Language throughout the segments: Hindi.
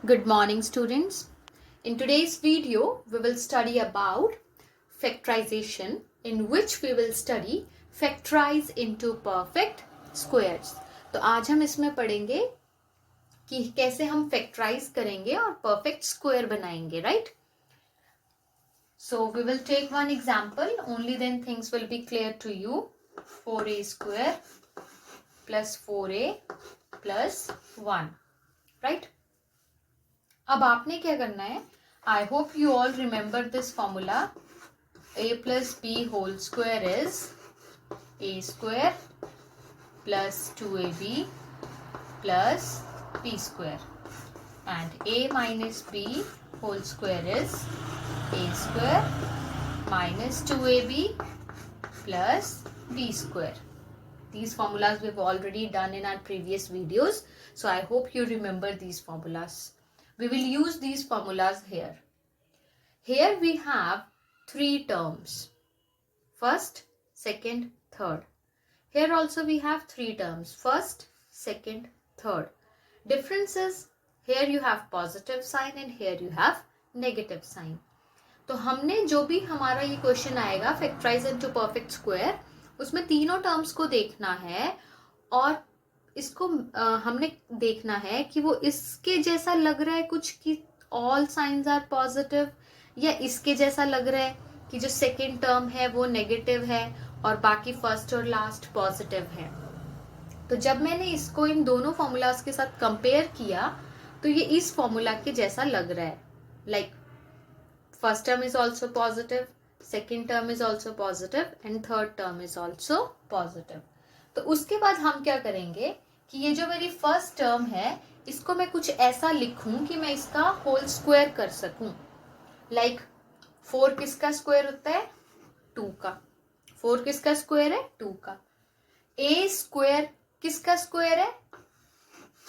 Good morning, students. In today's video, we will study about factorization, in which we will study factorize into perfect squares. तो आज हम इसमें पढ़ेंगे कि कैसे हम factorize करेंगे और perfect square बनाएंगे, right? So we will take one example. Only then things will be clear to you. 4a square plus 4a plus 1, right? अब आपने क्या करना है? I hope you all remember this formula. a plus b whole square is a square plus 2ab plus b square, and a minus b whole square is a square minus 2ab plus b square. These formulas we've already done in our previous videos, so I hope you remember these formulas. We will use these formulas here. Here we have three terms. First, second, third. Here also we have three terms. First, second, third. Difference is here you have positive sign and here you have negative sign. तो हमने जो भी हमारा ये क्वेश्चन आएगा फैक्टराइज इनटू परफेक्ट स्क्वायर, उसमें तीनों टर्म्स को देखना है और इसको हमने देखना है कि वो इसके जैसा लग रहा है कुछ कि ऑल साइंस आर पॉजिटिव, या इसके जैसा लग रहा है कि जो सेकेंड टर्म है वो नेगेटिव है और बाकी फर्स्ट और लास्ट पॉजिटिव है. तो जब मैंने इसको इन दोनों फॉर्मूलाज के साथ कंपेयर किया तो ये इस फॉर्मूला के जैसा लग रहा है. Like first term is also positive, second term is also positive and third term is also positive. तो उसके बाद हम क्या करेंगे कि ये जो मेरी फर्स्ट टर्म है इसको मैं कुछ ऐसा लिखूं कि मैं इसका होल स्क्वायर कर सकूं. लाइक 4 किसका स्क्वायर होता है? 2 का. 4 किसका स्क्वायर है? 2 का. ए स्क्वायर किसका स्क्वायर है?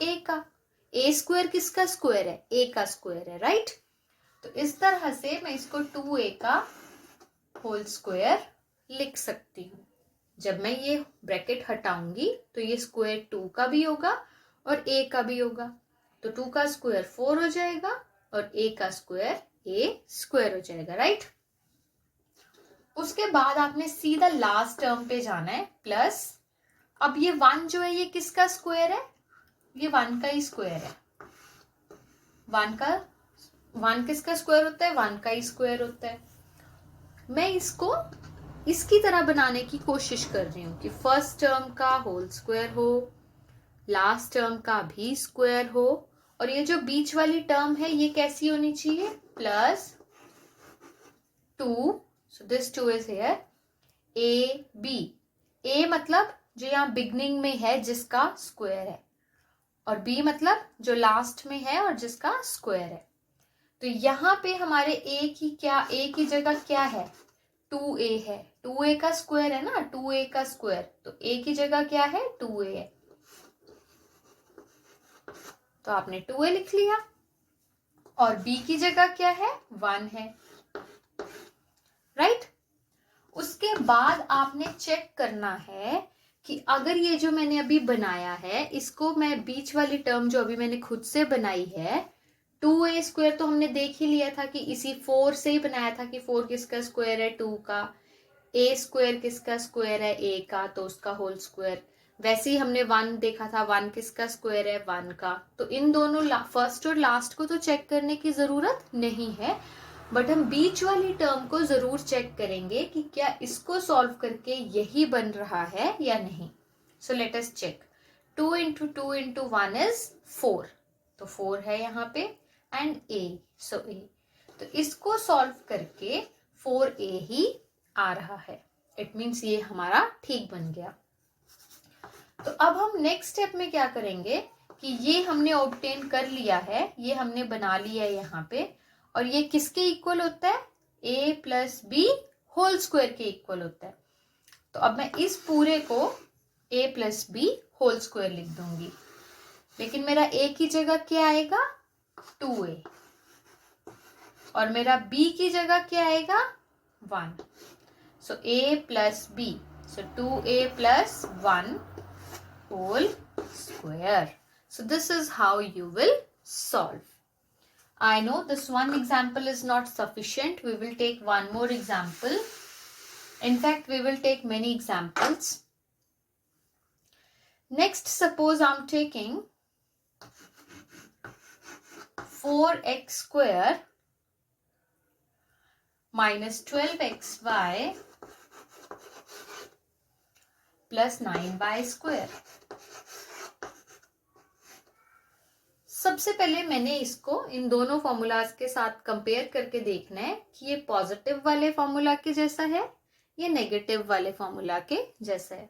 ए का. ए स्क्वायर किसका स्क्वायर है? ए का स्क्वायर है, राइट? तो इस तरह से मैं इसको 2a का होल स्क्वायर लिख सकती हूँ. जब मैं ये ब्रैकेट हटाऊंगी तो ये स्क्वायर 2 का भी होगा और a का भी होगा. तो 2 का स्क्वायर 4 हो जाएगा और a का स्क्वायर a स्क्वायर हो जाएगा, राइट? उसके बाद आपने सीधा लास्ट टर्म पे जाना है प्लस. अब ये 1 जो है ये किसका स्क्वायर है? ये 1 का ही स्क्वायर है. 1 किसका स्क्वायर होता है? 1 का ही स्क्वायर होता है. मैं इसको इसकी तरह बनाने की कोशिश कर रही हूँ कि फर्स्ट टर्म का होल स्क्वायर हो, लास्ट टर्म का भी स्क्वायर हो, और ये जो बीच वाली टर्म है ये कैसी होनी चाहिए? Plus 2. So this 2 is here. A B. A मतलब जो यहाँ बिगनिंग में है जिसका स्क्वायर है, और बी मतलब जो लास्ट में है और जिसका स्क्वायर है. तो यहाँ पे हमारे ए की जगह क्या है? 2a है. 2a का स्क्वायर है ना, 2a का स्क्वायर. तो a की जगह क्या है? 2a है. तो आपने 2a लिख लिया. और b की जगह क्या है? 1 है, राइट? उसके बाद आपने चेक करना है कि अगर ये जो मैंने अभी बनाया है इसको मैं बीच वाली टर्म जो अभी मैंने खुद से बनाई है 2a स्क्वायर, तो हमने देख ही लिया था कि इसी 4 से ही बनाया था कि 4 किसका स्क्वायर है? 2 का. a स्क्वायर किसका स्क्वायर है? a का, तो उसका होल स्क्वायर. वैसे ही हमने 1 देखा था, 1 किसका स्क्वायर है? 1 का. तो इन दोनों फर्स्ट और लास्ट को तो चेक करने की जरूरत नहीं है, बट हम बीच वाली टर्म को जरूर चेक करेंगे कि क्या इसको सॉल्व करके यही बन रहा है या नहीं. So let us check. 2 into 2 into 1 is 4. तो 4 है यहाँ पे एंड a. So a. तो इसको सॉल्व करके 4a ही आ रहा है. इट मीन्स ये हमारा ठीक बन गया. तो अब हम नेक्स्ट स्टेप में क्या करेंगे कि ये हमने ऑब्टेन कर लिया है, ये हमने बना लिया है यहाँ पे, और ये किसके इक्वल होता है? a plus B whole square के इक्वल होता है. तो अब मैं इस पूरे को a plus B whole square लिख दूंगी, लेकिन मेरा a की जगह क्या आएगा? 2a. और मेरा b की जगह क्या आएगा? 1. सो a plus b. So 2a plus 1 whole square. So this is how you will solve. I know this one example is not sufficient. We will take one more example. In fact, we will take many examples. Next, suppose I'm taking 4x square minus 12xy plus 9y square. सबसे पहले मैंने इसको इन दोनों फॉर्मूलाज के साथ कंपेयर करके देखना है कि ये पॉजिटिव वाले फॉर्मूला के जैसा है या नेगेटिव वाले फॉर्मूला के जैसा है।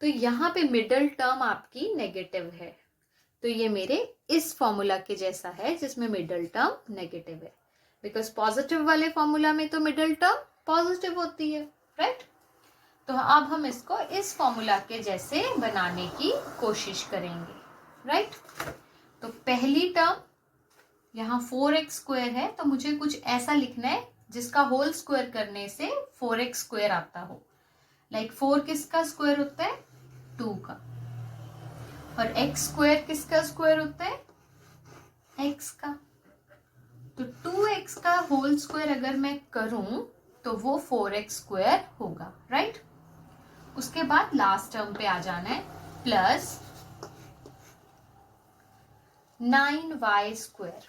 तो यहाँ पे मिडल टर्म आपकी नेगेटिव है, तो ये मेरे इस फॉर्मूला के जैसा है जिसमें मिडल टर्म नेगेटिव है, बिकॉज पॉजिटिव वाले फॉर्मूला में तो मिडल टर्म पॉजिटिव होती है, राइट। तो अब हम इसको इस फॉर्मूला के जैसे बनाने की कोशिश करेंगे, राइट। तो पहली टर्म यहाँ 4x स्क्वायर है, तो मुझे कुछ ऐसा लिखना है जिसका होल स्क्वायर करने से 4x स्क्वायर आता हो। लाइक 4 किसका स्क्वायर होता है? 2 का। और x स्क्वायर किसका स्क्वायर होता है? x का। तो 2x का होल स्क्वायर अगर मैं करूं तो वो 4x स्क्वायर होगा, राइट। उसके बाद लास्ट टर्म पे आ जाना है, प्लस 9y स्क्वायर।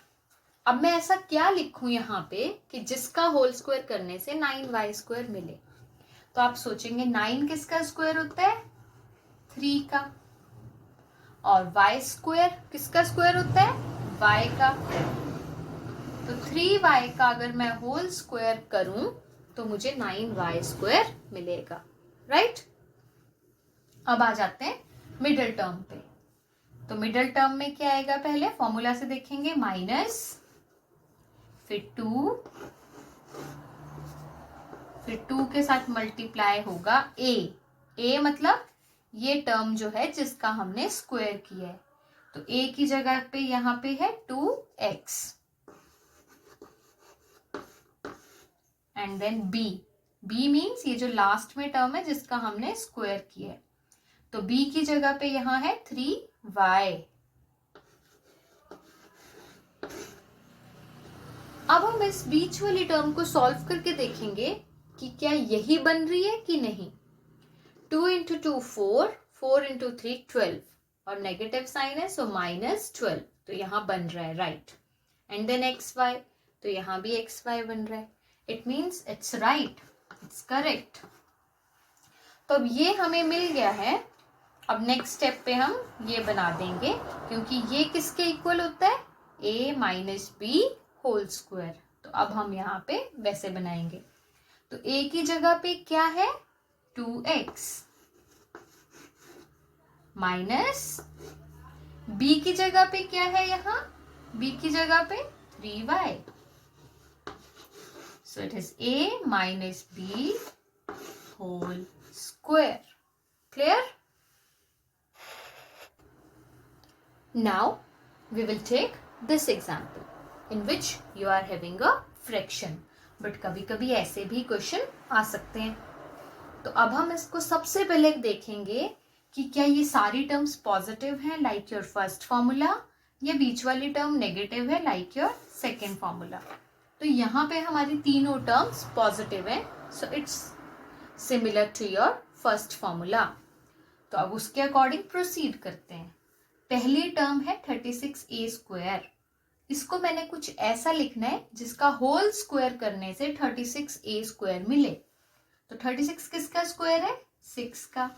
अब मैं ऐसा क्या लिखूं यहाँ पे कि जिसका होल स्क्वायर करने से 9y स्क्वायर मिले। तो आप सोचेंगे 9 किसका स्क्वायर होता है? 3 का। और y स्क्वायर किसका स्क्वायर होता है? y का। तो 3y का अगर मैं होल स्क्वायर करूं तो मुझे 9y स्क्वायर मिलेगा, राइट। अब आ जाते हैं मिडिल टर्म पे। तो मिडिल टर्म में क्या आएगा? पहले फॉर्मूला से देखेंगे, माइनस, फिर 2, फिर 2 के साथ मल्टीप्लाई होगा a मतलब ये टर्म जो है जिसका हमने स्क्वायर किया है। तो a की जगह पे यहाँ पे है 2x and then b means ये जो लास्ट में टर्म है जिसका हमने स्क्वायर किया है। तो b की जगह पे यहाँ है 3y। अब हम इस बीच वाली टर्म को सॉल्व करके देखेंगे कि क्या यही बन रही है कि नहीं। 2 इंटू 2 4, 4 इंटू 3 12 और नेगेटिव साइन है सो -12, तो यहाँ बन रहा है, राइट। एंड देन xy, तो यहाँ भी xy बन रहा है। It means it's right, it's correct. तो अब ये हमें मिल गया है। अब नेक्स्ट स्टेप पे हम ये बना देंगे, क्योंकि ये किसके इक्वल होता है? a minus B whole square. तो अब हम यहाँ पे वैसे बनाएंगे। तो a की जगह पे क्या है? 2x माइनस b की जगह पे क्या है? यहाँ b की जगह पे 3y। So it is a minus b whole square. Clear? Now we will take this example in which you are having a fraction, but कभी कभी ऐसे भी क्वेश्चन आ सकते हैं। तो अब हम इसको सबसे पहले देखेंगे कि क्या ये सारी टर्म्स पॉजिटिव हैं लाइक योर फर्स्ट फॉर्मूला, या बीच वाली टर्म नेगेटिव है लाइक योर सेकेंड फॉर्मूला। तो यहाँ पे हमारी तीनों टर्म्स पॉजिटिव हैं, so it's similar to your first formula. तो अब उसके अकॉर्डिंग प्रोसीड करते हैं। पहली टर्म है 36a स्क्वायर। इसको मैंने कुछ ऐसा लिखना है जिसका होल स्क्वायर करने से 36a स्क्वायर मिले। तो 36 किसका स्क्वायर है? 6 का।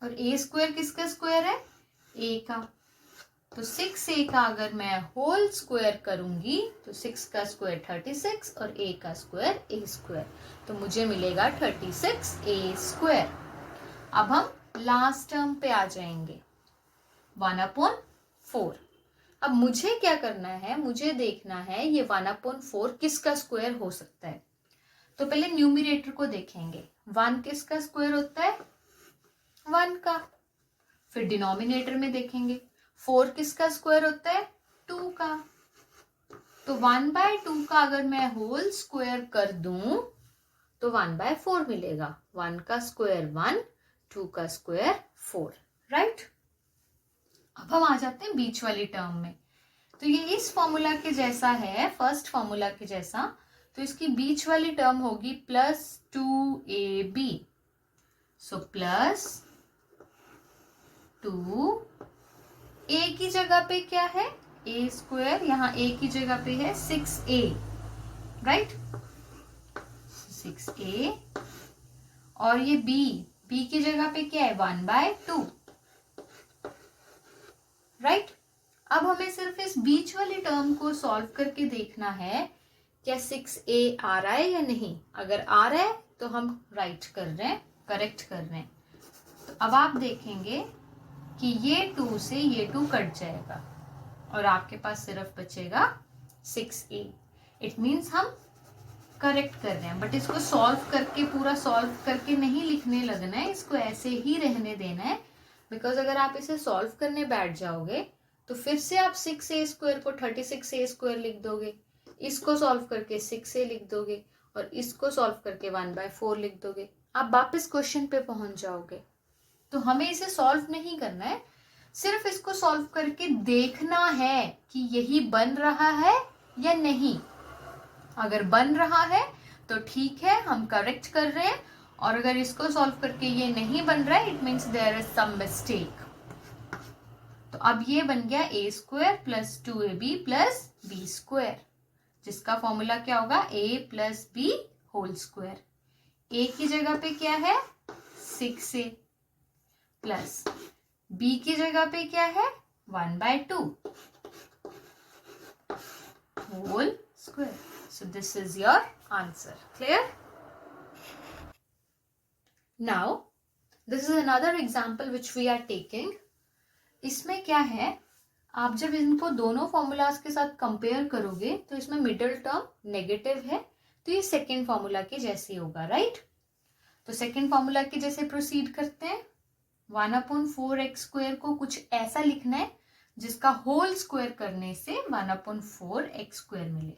और a स्क्वायर किसका स्क्वायर है? a का। तो 6a का अगर मैं होल स्क्वायर करूंगी तो 6 का स्क्वायर 36 और a का स्क्वायर a स्क्वायर, तो मुझे मिलेगा 36a स्क्वायर। अब हम लास्ट टर्म पे आ जाएंगे, 1/4। अब मुझे क्या करना है? मुझे देखना है ये 1/4 किसका स्क्वायर हो सकता है। तो पहले न्यूमरेटर को देखेंगे। 1 किसका स्क्वायर होता है? 1 का। फिर डिनोमिनेटर में देखेंगे, 4 किसका स्क्वायर होता है? 2 का। तो 1/2 का अगर मैं होल स्क्वायर कर दूं तो 1/4 मिलेगा। 1 का स्क्वायर 1, 2 का स्क्वायर 4, राइट। अब हम आ जाते हैं बीच वाली टर्म में। तो ये इस फॉर्मूला के जैसा है, फर्स्ट फॉर्मूला के जैसा। तो इसकी बीच वाली टर्म होगी plus 2ab। So plus 2, a की जगह पे क्या है, a स्क्वायर, यहाँ a की जगह पे है 6a, राइट, 6a। और ये b की जगह पे क्या है, 1/2, राइट। अब हमें सिर्फ इस बीच वाली टर्म को सॉल्व करके देखना है क्या 6a आ रहा है या नहीं। अगर आ रहा है तो हम राइट कर रहे हैं, करेक्ट कर रहे हैं। तो अब आप देखेंगे कि ये 2 से ये 2 कट जाएगा और आपके पास सिर्फ बचेगा 6a। इट मीन्स हम करेक्ट कर रहे हैं, बट इसको सॉल्व करके, पूरा सॉल्व करके नहीं लिखने लगना है, इसको ऐसे ही रहने देना है। बिकॉज अगर आप इसे सॉल्व करने बैठ जाओगे तो फिर से आप 6a स्क्वायर को 36a स्क्वायर लिख दोगे, इसको सॉल्व करके 6a लिख दोगे और इसको सॉल्व करके 1/4 लिख दोगे। आप वापस क्वेश्चन पे पहुंच जाओगे। तो हमें इसे सॉल्व नहीं करना है, सिर्फ इसको सॉल्व करके देखना है कि यही बन रहा है या नहीं। अगर बन रहा है तो ठीक है, हम करेक्ट कर रहे हैं, और अगर इसको सॉल्व करके ये नहीं बन रहा है, it means there is some mistake. तो अब ये बन गया a square plus 2ab plus b square, जिसका फॉर्मूला क्या होगा, a plus b whole square. a की जगह पे क्या है, 6a, प्लस b की जगह पे क्या है, 1/2 whole square. So this is your answer. Clear? Now, this is another example which we are taking. इसमें क्या है, आप जब इनको दोनों फॉर्मूलाज के साथ कंपेयर करोगे तो इसमें मिडिल टर्म नेगेटिव है, तो ये सेकेंड फॉर्मूला के जैसे होगा, राइट। तो सेकेंड फॉर्मूला के जैसे प्रोसीड करते हैं। 1/4x स्क्वायर को कुछ ऐसा लिखना है जिसका होल स्क्वायर करने से 1/4x स्क्वायर मिले।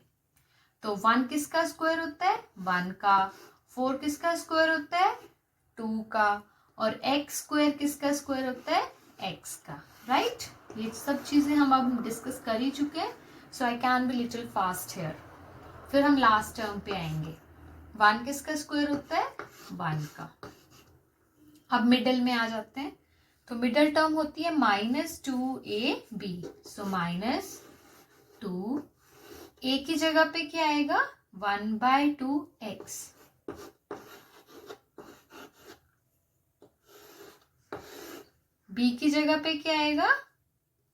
तो 1 किसका स्क्वायर होता है, 1 का, 4 किसका स्क्वायर होता है, 2 का, और x स्क्वायर किसका स्क्वायर होता है, x का, राइट। ये सब चीजें हम अब डिस्कस कर ही चुके हैं, so I can be little fast here. फिर हम लास्ट टर्म पे आएंगे। 1 किसका स्क्वायर होता है, 1 का। अब मिडल में आ जाते हैं, तो मिडल टर्म होती है -2ab, सो -2, a की जगह पे क्या आएगा, 1/2x, b की जगह पे क्या आएगा,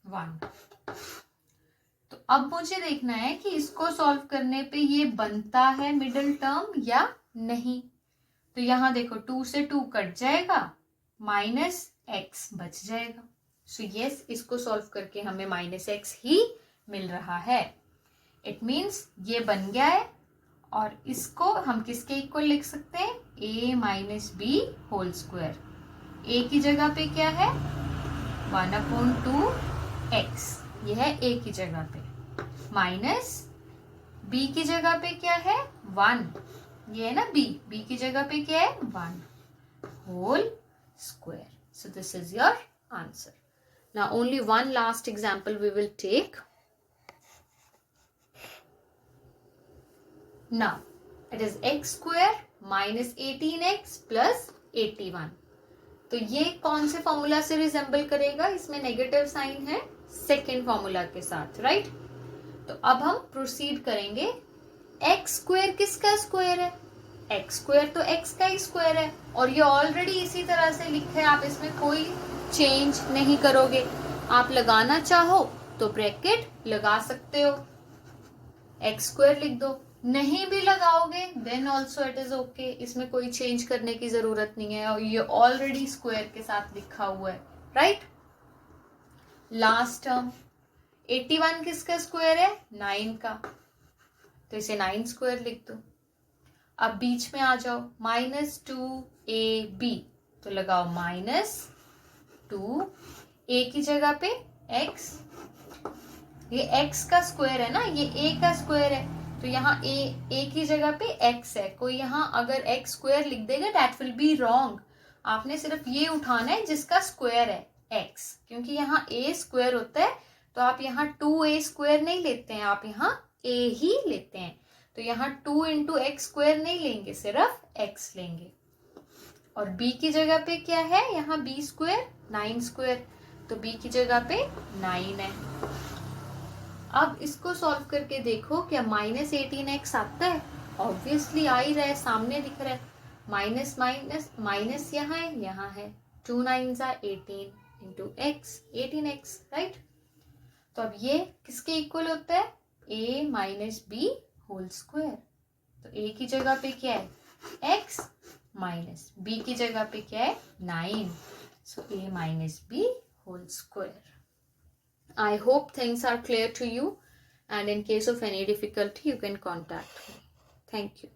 1। तो अब मुझे देखना है कि इसको सॉल्व करने पे ये बनता है मिडिल टर्म या नहीं। तो यहां देखो 2 से 2 कट जाएगा, -x बच जाएगा। सो यस, इसको सॉल्व करके हमें -x ही मिल रहा है। इट मीन्स ये बन गया है, और इसको हम किसके इक्वल लिख सकते हैं, a - b whole square. a की जगह पे क्या है, 1/2x, ये है a की जगह पे, माइनस b की जगह पे क्या है, 1, ये है ना b की जगह पे क्या है, 1 whole square. So this is your answer. Now only one last example we will take. Now, it is x square minus 18x plus 81. तो ये कौन से फॉर्मूला से रिजेंबल करेगा, इसमें नेगेटिव साइन है सेकेंड फॉर्मूला के साथ, राइट। तो अब हम प्रोसीड करेंगे। एक्स स्क्वायर किसका स्क्वायर है, एक्स स्क्वायर तो एक्स का ही स्क्वायर है, और ये ऑलरेडी इसी तरह से लिखा है, आप इसमें कोई चेंज नहीं करोगे। आप लगाना चाहो तो ब्रैकेट लगा सकते हो, एक्स स्क्वायर लिख दो, नहीं भी लगाओगे then also it is okay, इसमें कोई चेंज करने की जरूरत नहीं है, और ये ऑलरेडी स्क्वायर के साथ लिखा हुआ है, राइट। लास्ट टर्म 81 किसका स्क्वायर है, 9 का, तो इसे 9 स्क्वायर लिख दो। अब बीच में आ जाओ, -2ab, तो लगाओ -2, a की जगह पे x, ये x का स्क्वायर है ना, ये a का स्क्वायर है, तो यहाँ a की जगह पे x है। कोई यहाँ अगर x स्क्वायर लिख देगा दैट विल बी रॉन्ग। आपने सिर्फ ये उठाना है जिसका स्क्वायर है x, क्योंकि यहाँ a स्क्वायर होता है तो आप यहाँ 2a² नहीं लेते हैं, आप यहाँ a ही लेते हैं। तो यहाँ 2 इंटू एक्स स्क्वायर नहीं लेंगे, सिर्फ x लेंगे। और b की जगह पे क्या है, यहाँ b², 9², तो b की जगह पे 9 है। अब इसको सॉल्व करके देखो, क्या -18x आता है? ऑब्वियसली आ ही रहा है, सामने दिख रहा है। माइनस माइनस माइनस यहाँ है 2 9 18 इंटू एक्स 18x, राइट। तो अब ये किसके इक्वल होता है, a minus B whole square. तो a की जगह पे क्या है x माइनस b की जगह पे क्या है 9, so a minus b whole square. I hope things are clear to you, and in case of any difficulty you can contact me. Thank you.